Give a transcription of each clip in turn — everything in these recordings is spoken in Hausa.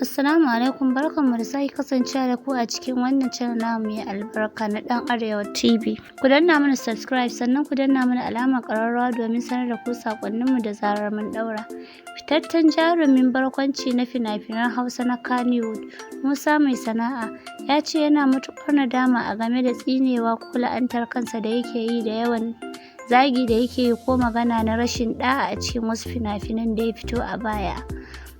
Assalamu alaikum, barkanmu da sake kasancewa da ku a cikin wannan channel namu mai albarka na Dan Arewa TV. Ku danna mana subscribe sannan ku danna mana alamar ƙararrawa domin sanar da ku saƙonninmu da zarar mun ɗaura. Fitaccen jarumin barkwanci na fina-finan Hausa na Kannywood, Musa Mai Sana'a, ya ce yana matuƙar nadama a game da tsinewa ko la'antar kansa da yake yi da yawan zagi da yake yi ko magana na rashin ɗa'a a cikin wasu fina-finan da ya fito a baya.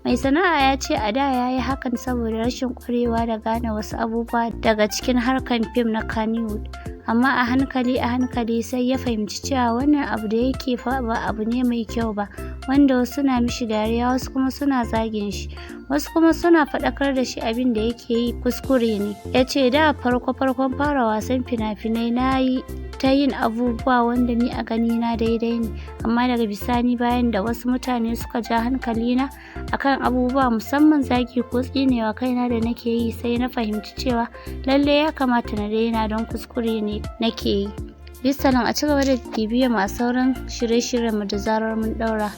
Mai Sana'a ya ce a da ya yi hakan saboda rashin ƙwarewa da gane wasu abubuwa daga cikin harkar fim na Kannywood, amma a hankali sai ya fahimci cewa wannan abu da yake fa ba abu ne mai kyau ba, wanda wasu na mishi dariya, wasu kuma suna zagin shi, wasu kuma suna faɗakar da shi abin da yake yi kuskure ne. Ya ce da farkon fara wasan fina-finai na yi ta yin abubuwa wanda ni a ganina daidai ne, amma daga bisani bayan da wasu mutane suka ja hankalina akan abubuwa musamman zagi ko tsinewa kaina da nake yi, sai na fahimci cewa lallai ya kamata na daina don kuskure ne nake yi. Bisalan a cigaba da bibiyar mu a sauran shirye-shiryenmu da zarar mun ɗaura.